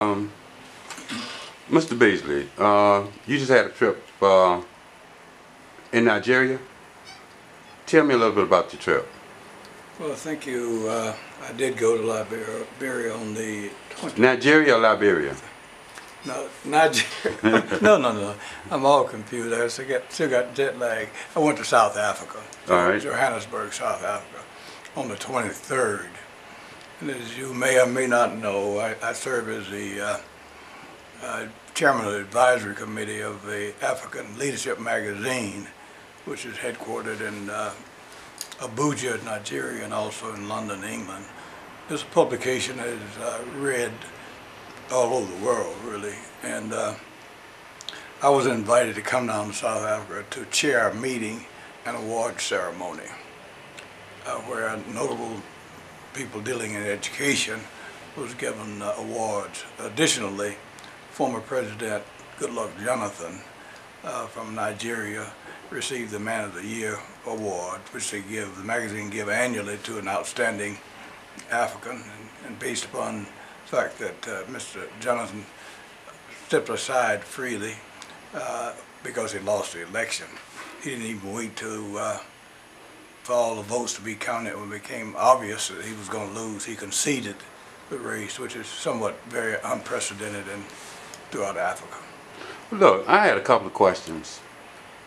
Um, Mr. Beasley, you just had a trip in Nigeria. Tell me a little bit about your trip. Well, thank you. I did go to Liberia on the 20th. Nigeria or Liberia? No, Nigeria. No. I'm all confused. I still got jet lag. I went to South Africa, All right. Johannesburg, South Africa, on the 23rd. And as you may or may not know, I serve as the chairman of the advisory committee of the African Leadership magazine, which is headquartered in Abuja, Nigeria, and also in London, England. This publication is read all over the world, really. And I was invited to come down to South Africa to chair a meeting and award ceremony where notable people dealing in education was given awards. Additionally, former President Goodluck Jonathan from Nigeria received the Man of the Year award, which the magazine give annually to an outstanding African, and based upon the fact that Mr. Jonathan stepped aside freely because he lost the election. He didn't even wait for all the votes to be counted. When it became obvious that he was going to lose, he conceded the race, which is somewhat very unprecedented throughout Africa. Look, I had a couple of questions.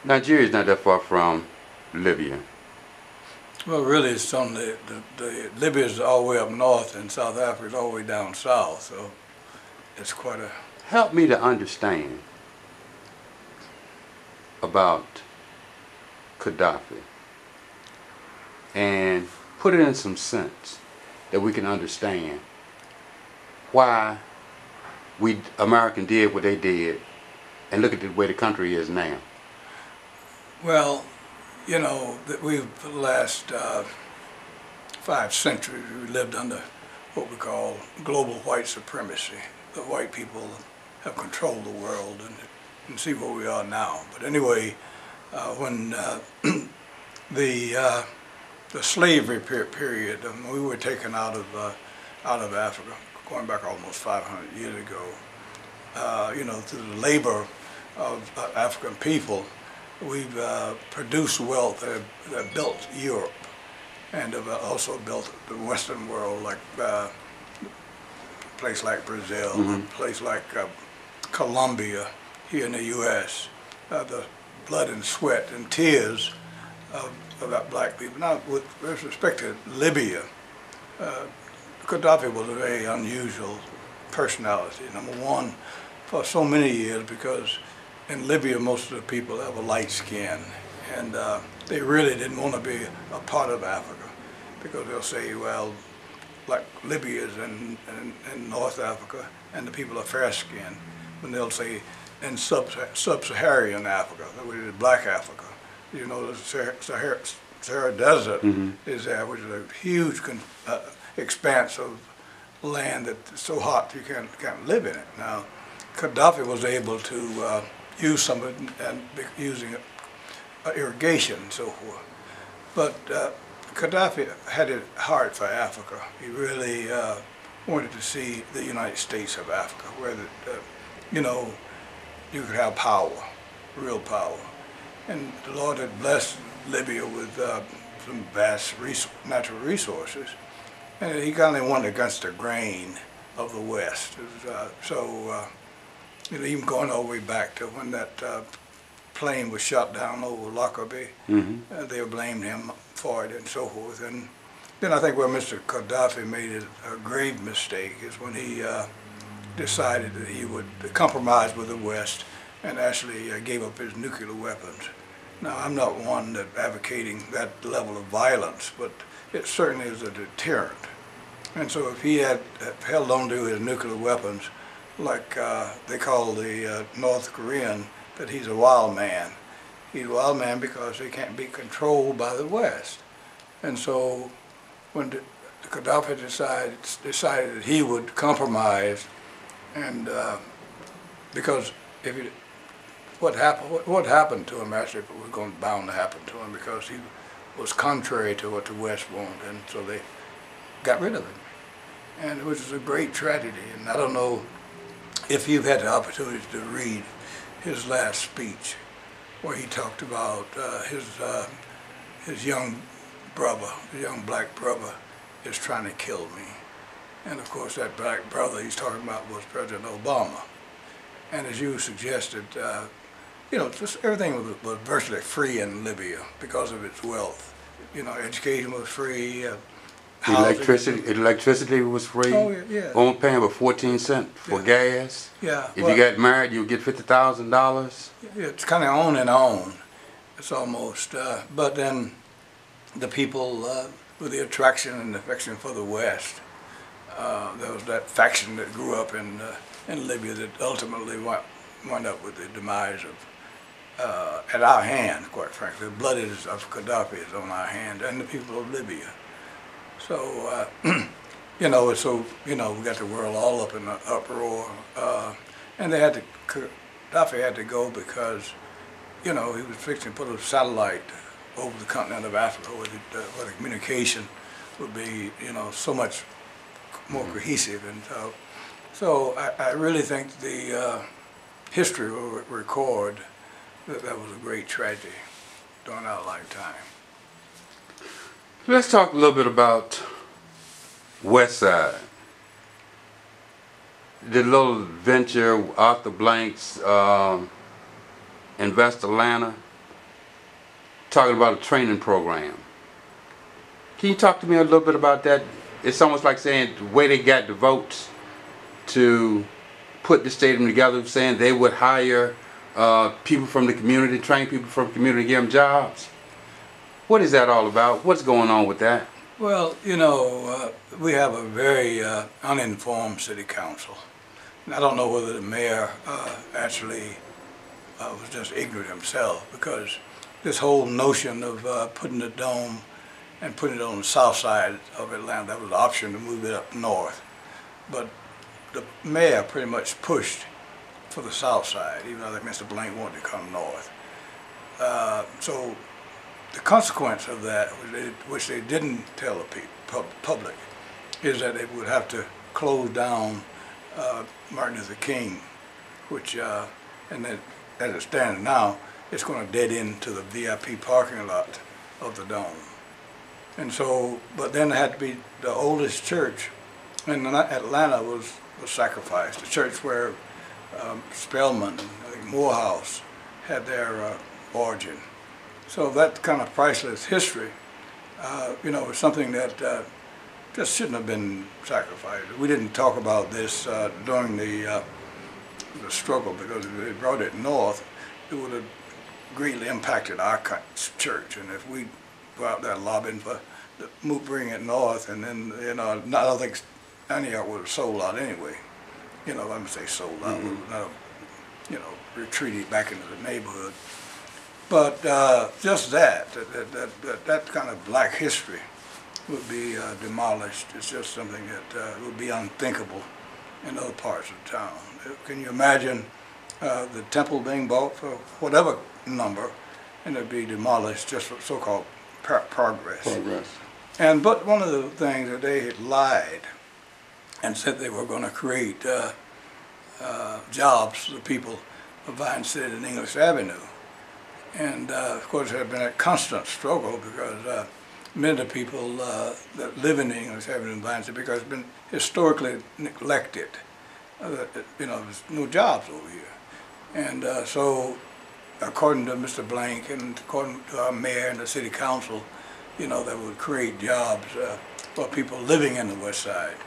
Nigeria is not that far from Libya. Well, really, it's on the Libya is all the way up north, and South Africa is all the way down south. So it's quite a. Help me to understand about Gaddafi and put it in some sense that we can understand why American did what they did and look at the way the country is now. Well, you know, that for the last 5 centuries, we lived under what we call global white supremacy. The white people have controlled the world, and see where we are now. But anyway, when the slavery period, we were taken out of Africa, going back almost 500 years ago. You know, through the labor of African people, we've produced wealth that built Europe, and have also built the Western world, like a place like Brazil, a place like Colombia here in the U.S. The blood and sweat and tears of black people. Now, with respect to Libya, Gaddafi was a very unusual personality. Number one, for so many years, because in Libya, most of the people have a light skin, and they really didn't want to be a part of Africa, because they'll say, well, like Libya is in North Africa, and the people are fair skinned, but they'll say in sub-Saharan Africa, which is Black Africa. You know, the Sahara Desert is there, which is a huge expanse of land that's so hot you can't live in it. Now, Gaddafi was able to use some of it, and using irrigation and so forth. But Gaddafi had a heart for Africa. He really wanted to see the United States of Africa, where you know, you could have power, real power. And the Lord had blessed Libya with some vast natural resources, and he kind of went against the grain of the West. You know, even going all the way back to when that plane was shot down over Lockerbie, they blamed him for it and so forth. And then I think where Mr. Gaddafi made a grave mistake is when he decided that he would compromise with the West and actually gave up his nuclear weapons. Now, I'm not one that advocating that level of violence, but it certainly is a deterrent. And so if he had held on to his nuclear weapons, like they call the North Korean, that he's a wild man. He's a wild man because he can't be controlled by the West. And so when Gaddafi decided that he would compromise, and because what happened to him actually was bound to happen to him, because he was contrary to what the West wanted, and so they got rid of him, and which is a great tragedy. And I don't know if you've had the opportunity to read his last speech, where he talked about his young brother, the young black brother, is trying to kill me. And of course, that black brother he's talking about was President Obama. And as you suggested, just everything was virtually free in Libya because of its wealth. Education was free. Electricity was free. Oh, yeah. Only paying about 14 cents for gas. Yeah. If you got married, you would get $50,000. It's kind of on and on. It's almost. But then the people with the attraction and affection for the West, there was that faction that grew up in Libya that ultimately wound up with the demise of, at our hand, quite frankly. The blood of Gaddafi is on our hand, and the people of Libya. So, we got the world all up in the uproar, and Gaddafi had to go because, he was fixing to put a satellite over the continent of Africa where the communication would be, so much more cohesive. And so I really think the history will record that was a great tragedy during our lifetime. Let's talk a little bit about West Side. The little venture Arthur Blank's Invest Atlanta, talking about a training program. Can you talk to me a little bit about that? It's almost like saying the way they got the votes to put the stadium together, saying they would hire people from the community, train people from the community, give them jobs. What is that all about? What's going on with that? Well, we have a very uninformed city council. And I don't know whether the mayor actually was just ignorant himself, because this whole notion of putting the dome and putting it on the south side of Atlanta, that was the option to move it up north. But the mayor pretty much pushed for the south side, even though Mr. Blank wanted to come north. So the consequence of that, which they didn't tell the public, is that they would have to close down Martin Luther King, which, and then as it stands now, it's going to dead into the VIP parking lot of the dome. And so, but then it had to be the oldest church in Atlanta was sacrificed, the church where Spelman and I think Morehouse had their origin. So that kind of priceless history, is something that just shouldn't have been sacrificed. We didn't talk about this during the struggle, because if they brought it north, it would have greatly impacted our church. And if we go out there lobbying for bring it north, and then I don't think Antioch would have sold out anyway. Let me say sold out. We would not have, retreated back into the neighborhood. But just that kind of black history would be demolished. It's just something that would be unthinkable in other parts of town. Can you imagine the temple being bought for whatever number, and it'd be demolished just for so-called progress? But one of the things that they had lied and said they were going to create jobs for the people of Vine City and English Avenue. And of course, there had been a constant struggle, because many of the people that live in the English Avenue and Vine City, because it's been historically neglected. There's no jobs over here. And so, according to Mr. Blank and according to our mayor and the city council, that would create jobs for people living in the West Side.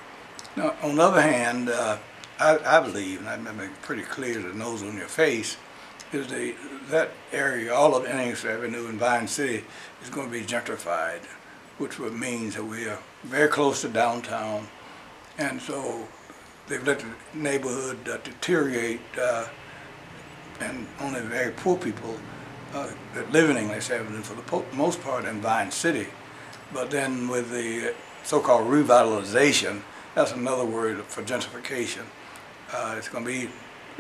Now, on the other hand, I believe, and I remember pretty clear as the nose on your face, is that area, all of English Avenue and Vine City, is going to be gentrified, which would mean that we are very close to downtown, and so they've let the neighborhood deteriorate, and only very poor people that live in English Avenue for the most part in Vine City. But then with the so-called revitalization, that's another word for gentrification. It's going to be,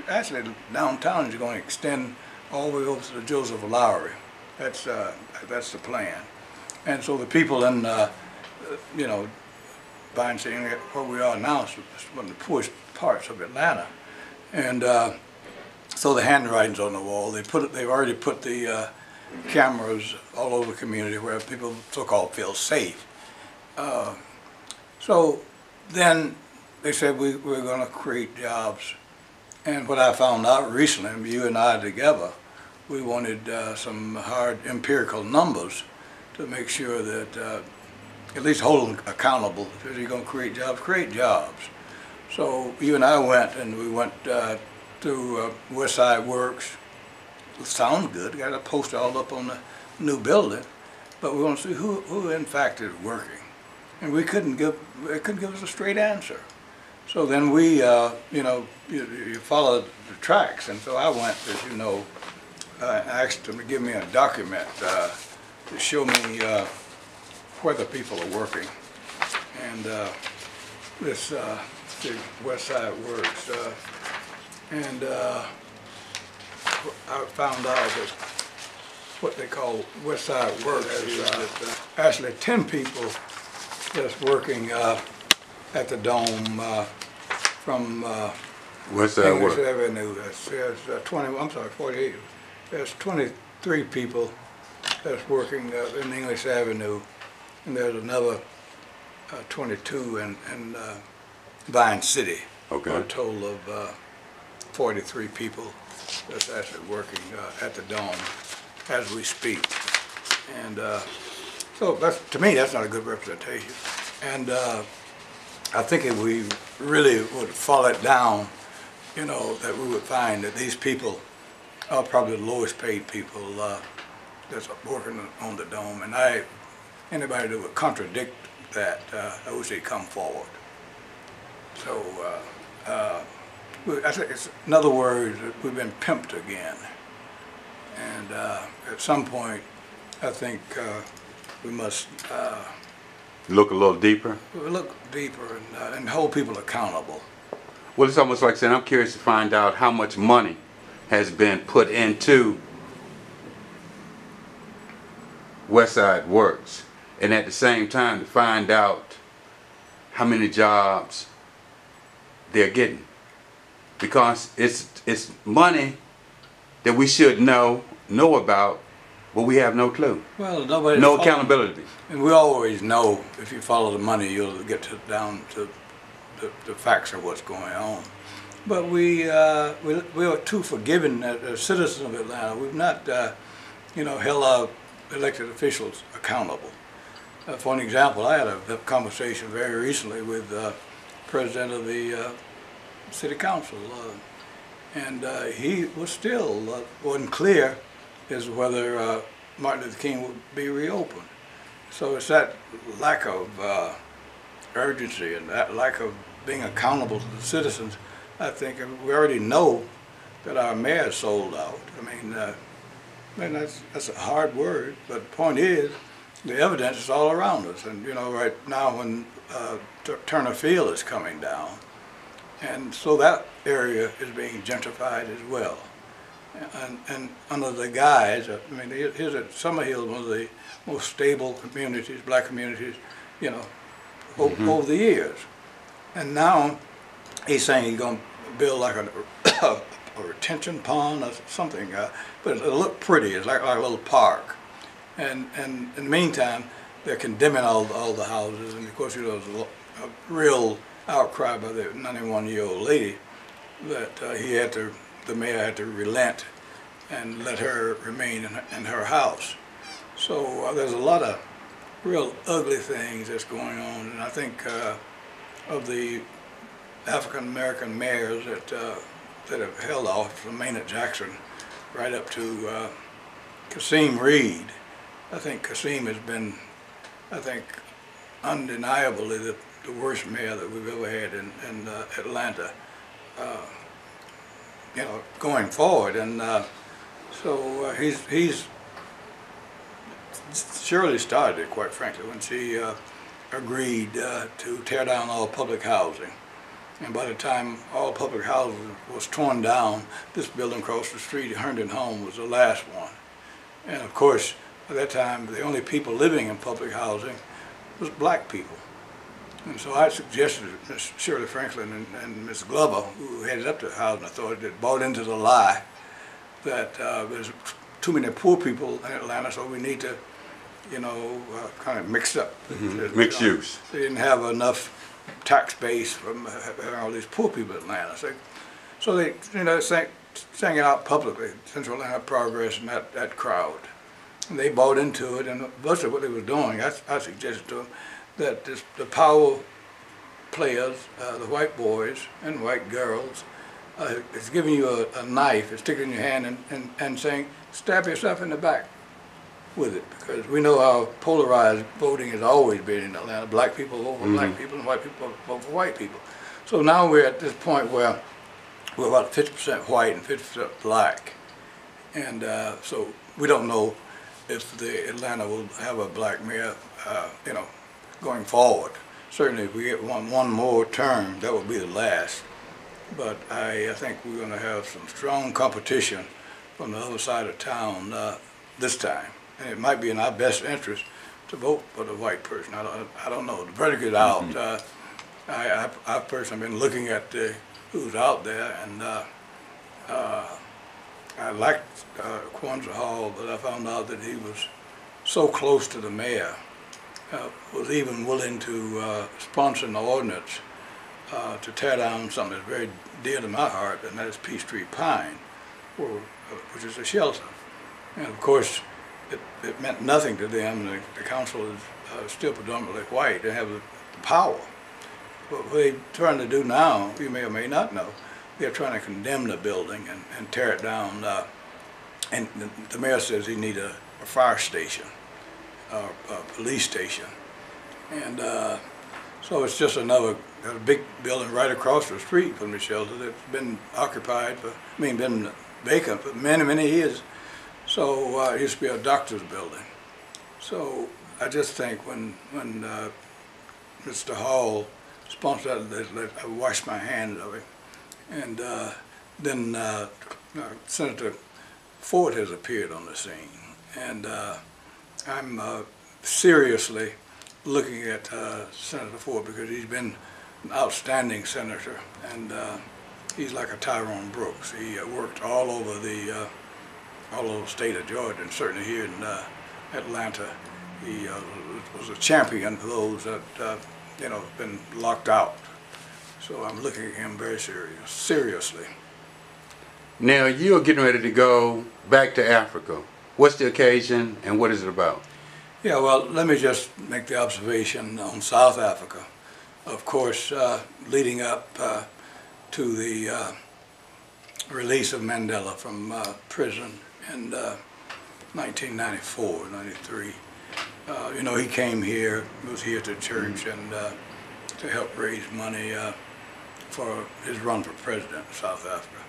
actually downtown is going to extend all the way over to the Joseph Lowry. That's the plan. And so the people in, Vine City, where we are now, is one of the poorest parts of Atlanta. And so the handwriting's on the wall. They've already put the cameras all over the community where people so-called feel safe. So then they said we're going to create jobs. And what I found out recently, you and I together, we wanted some hard empirical numbers to make sure that at least hold them accountable. If you're going to create jobs. So you and I went, and we went to West Side Works. It sounds good. Got a poster all up on the new building, but we want to see who in fact is working, and they couldn't give us a straight answer. So then we, you follow the tracks, and so I went, as you know, asked them to give me a document to show me where the people are working, and this the West Side Works, and I found out that what they call West Side Works is actually 10 people that's working at the Dome from West Side English Works. Avenue. There's 48. There's 23 people that's working in English Avenue, and there's another 22 in Vine City. Okay. A total of 43 people that's actually working at the Dome as we speak. And so to me, that's not a good representation. And I think if we really would follow it down, that we would find that these people are probably the lowest paid people that's working on the Dome. And anybody that would contradict that, I wish they'd come forward. So I think in other words, we've been pimped again. And at some point, I think we must Look a little deeper. look deeper and hold people accountable. Well, it's almost like saying, I'm curious to find out how much money has been put into West Side Works, and at the same time to find out how many jobs they're getting, because it's money that we should know about, but we have no clue. Well, nobody. No accountability. And we always know if you follow the money, you'll get down to the facts of what's going on. But we are too forgiving as citizens of Atlanta. We've not, held our elected officials accountable. For an example, I had a conversation very recently with the president of the city council, and he was still wasn't clear as to whether Martin Luther King would be reopened. So it's that lack of urgency and that lack of being accountable to the citizens. I think we already know that our mayor sold out. I mean, that's a hard word, but the point is, the evidence is all around us. And right now when Turner Field is coming down, and so that area is being gentrified as well. And under the guise, here's at Summerhill, one of the most stable communities, black communities, over the years. And now he's saying he's going to build like a retention pond or something, but it'll look pretty. It's like a little park. And in the meantime, they're condemning all the houses, and of course, there's a real outcry by the 91-year-old lady that the mayor had to relent and let her remain in her house. So there's a lot of real ugly things that's going on, and I think of the African American mayors that have held office, from Maynard Jackson right up to Kasim Reed. I think Kasim has been, undeniably the worst mayor that we've ever had in Atlanta, going forward. And so he's Shirley started it, quite frankly, when she agreed to tear down all public housing. And by the time all public housing was torn down, this building across the street, Herndon Home, was the last one. And of course, at that time, the only people living in public housing was black people. And so I suggested to Miss Shirley Franklin and Miss Glover, who headed up the Housing Authority, that bought into the lie that there's too many poor people in Atlanta, so we need to, kind of mix up. Mixed use. They didn't have enough tax base from having all these poor people in Atlanta. So they, sang it out publicly, Central Atlanta Progress and that crowd. And they bought into it, and most of what they were doing, I suggested to them that the power players, the white boys and white girls, is giving you a knife, it's sticking in your hand and saying, stab yourself in the back with it, because we know how polarized voting has always been in Atlanta. Black people over black people and white people over white people. So now we're at this point where we're about 50% white and 50% black. And so we don't know if the Atlanta will have a black mayor, going forward. Certainly if we get one more term, that will be the last. But I think we're going to have some strong competition from the other side of town this time. And it might be in our best interest to vote for the white person. I don't know. The verdict is out. I've personally been looking at who's out there, and I liked Kwanzaa Hall, but I found out that he was so close to the mayor, was even willing to sponsor an ordinance to tear down something that's very dear to my heart, and that is Peachtree Pine, which is a shelter. And of course, it meant nothing to them. The council is still predominantly white. They have the power. But what they're trying to do now, you may or may not know, they're trying to condemn the building and tear it down. And the mayor says he needs a fire station, a police station. And so it's just a big building right across the street from the shelter that's been occupied been vacant for many, many years. So it used to be a doctor's building. So I just think when Mr. Hall sponsored that, I washed my hands of it. And then Senator Ford has appeared on the scene. And I'm seriously looking at Senator Ford, because he's been an outstanding senator, and he's like a Tyrone Brooks. He worked all over the state of Georgia, and certainly here in Atlanta. He was a champion for those that have been locked out. So I'm looking at him very seriously. Now you're getting ready to go back to Africa. What's the occasion and what is it about? Yeah, well, let me just make the observation on South Africa. Of course, leading up to the release of Mandela from prison in 1994, 93. He came here, was here to church and to help raise money for his run for president of South Africa.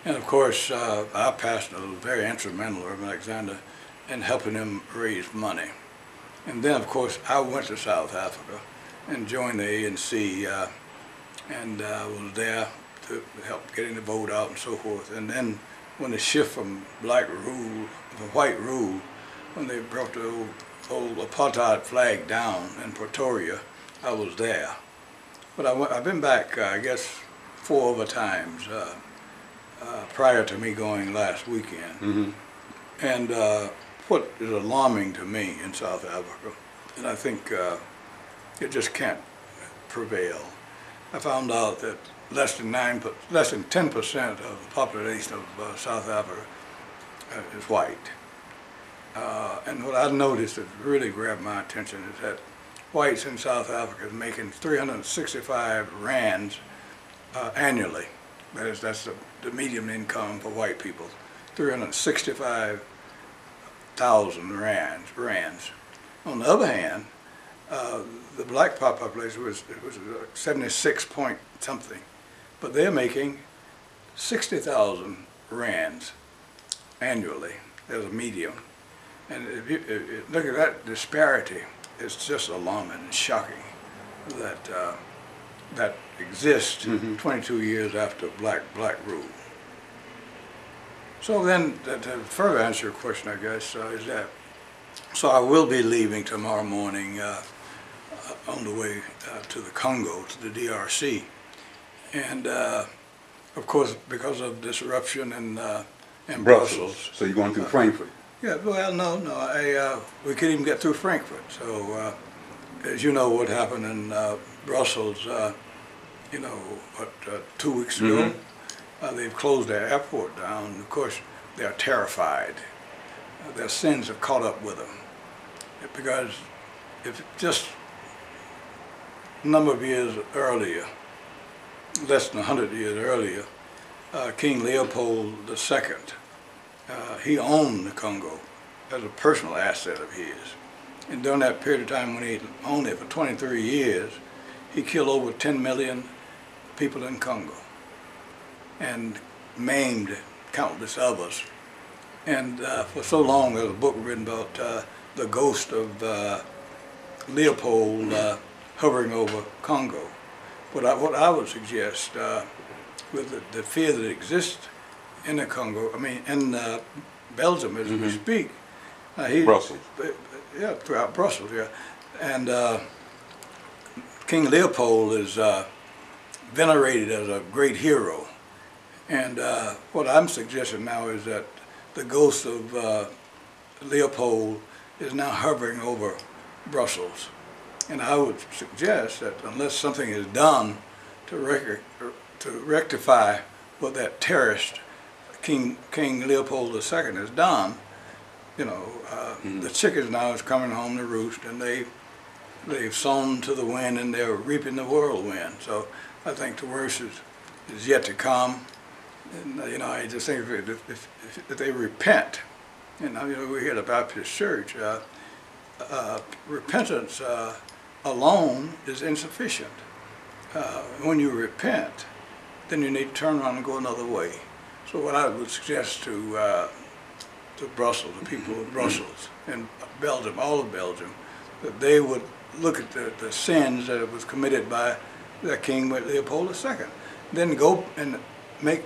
And of course, our pastor was very instrumental, Reverend Alexander, in helping him raise money. And then, of course, I went to South Africa and joined the ANC and was there to help getting the vote out and so forth. And then when the shift from black rule, from white rule, when they brought the old apartheid flag down in Pretoria, I was there. But I've been back, I guess, 4 other times prior to me going last weekend. And what is alarming to me in South Africa, and I think it just can't prevail. I found out that less than 10% of the population of South Africa is white. And what I've noticed that really grabbed my attention is that whites in South Africa is making 365 rands annually. That's the median income for white people, 365,000 rands. On the other hand, the black population was 76 point something, but they're making 60,000 rands annually as a median. And if you look at that disparity, it's just alarming and shocking that that exists 22 years after black rule. So then, to further answer your question, I guess, is that, so I will be leaving tomorrow morning on the way to the Congo, to the DRC. And of course, because of disruption in Brussels. So you're going through Frankfurt? Yeah, well, no, we couldn't even get through Frankfurt. So, as you know, what happened in Brussels, 2 weeks ago, they've closed their airport down. Of course, they're terrified. Their sins have caught up with them. Because if just a number of years earlier, less than 100 years earlier, King Leopold II, he owned the Congo as a personal asset of his. And during that period of time when he owned it for 23 years, he killed over 10 million people in Congo and maimed countless others. And for so long, there was a book written about the ghost of Leopold hovering over Congo. What I would suggest, with the fear that exists in the Congo, in Belgium as we speak. Brussels. Yeah, throughout Brussels, yeah. And King Leopold is venerated as a great hero. And what I'm suggesting now is that the ghost of Leopold is now hovering over Brussels. And I would suggest that unless something is done to rectify what that terrorist King Leopold II has done, the chickens now is coming home to roost, and they've sown to the wind and they're reaping the whirlwind. So I think the worst is yet to come. And I just think if they repent, and we're here at the Baptist Church, repentance alone is insufficient. When you repent, then you need to turn around and go another way. So what I would suggest to Brussels, the people of Brussels and Belgium, all of Belgium, that they would look at the sins that was committed by the King Leopold II. Then go and make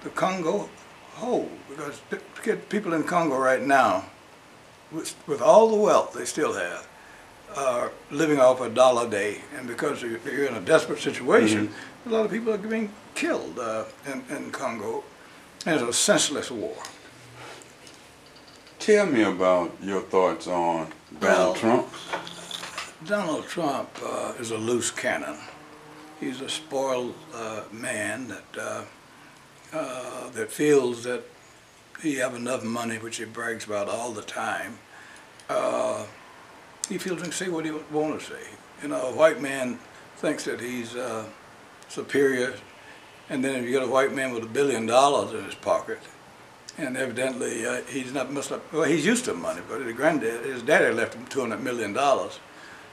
the Congo whole, because people in Congo right now, with all the wealth they still have, are living off $1 a day, and because you're in a desperate situation, a lot of people are being killed in Congo, and it's a senseless war. Tell me about your thoughts on Donald Trump. Donald Trump is a loose cannon. He's a spoiled man that feels that he have enough money, which he brags about all the time. He feels he can say what he wants to say. A white man thinks that he's superior, and then if you get a white man with $1 billion in his pocket, and evidently he's not well, he's used to money, but his daddy left him $200 million.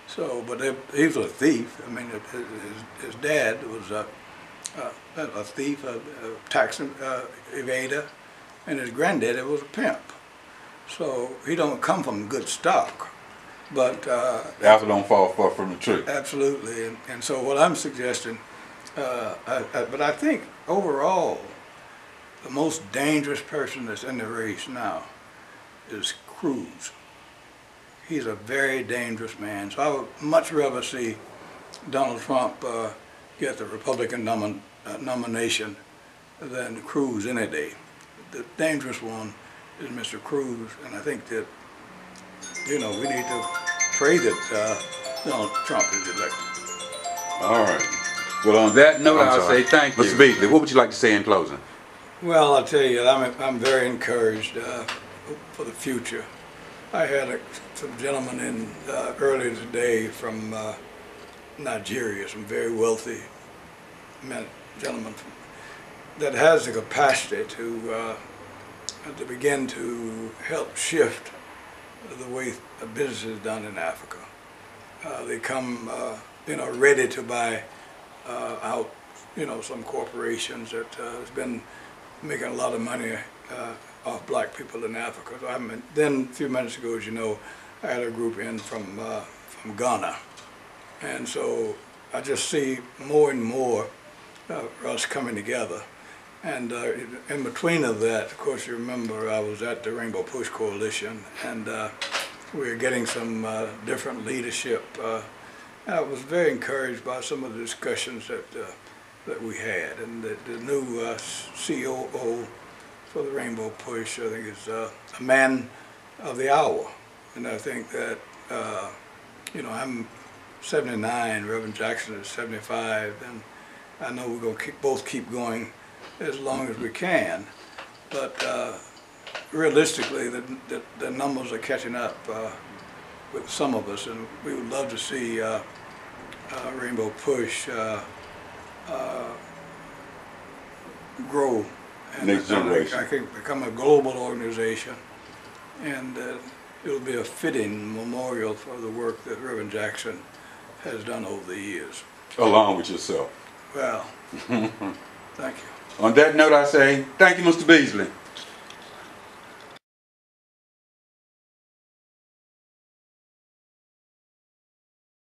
So, but he was a thief. His dad was a thief, a tax evader, and his granddaddy was a pimp. So he don't come from good stock. But the apple don't fall far from the tree. Absolutely, and so what I'm suggesting, but I think overall, the most dangerous person that's in the race now is Cruz. He's a very dangerous man. So I would much rather see Donald Trump get the Republican nomination than Cruz any day. The dangerous one is Mr. Cruz, and I think that we need to pray that Donald Trump is elected. All right. Well, on that note, I'll say thank you. Mr. Beasley, what would you like to say in closing? Well, I'll tell you, I'm very encouraged for the future. I had some gentlemen in earlier today from Nigeria, some very wealthy gentlemen that has the capacity to begin to help shift the way business is done in Africa. They come, ready to buy out, some corporations that has been making a lot of money off black people in Africa. Then a few minutes ago, as you know, I had a group in from Ghana, and so I just see more and more us coming together. And in between of that, of course, you remember I was at the Rainbow Push Coalition, and we're getting some different leadership. I was very encouraged by some of the discussions that we had, and the new COO for the Rainbow Push, I think, is a man of the hour. And I think that, you know, I'm 79, Reverend Jackson is 75, and I know we're going to both keep going as long as we can. But realistically, the numbers are catching up with some of us, and we would love to see Rainbow Push grow and next generation. I think become a global organization, and it'll be a fitting memorial for the work that Reverend Jackson has done over the years. Along with yourself. Well, thank you. On that note, I say thank you, Mr. Beasley.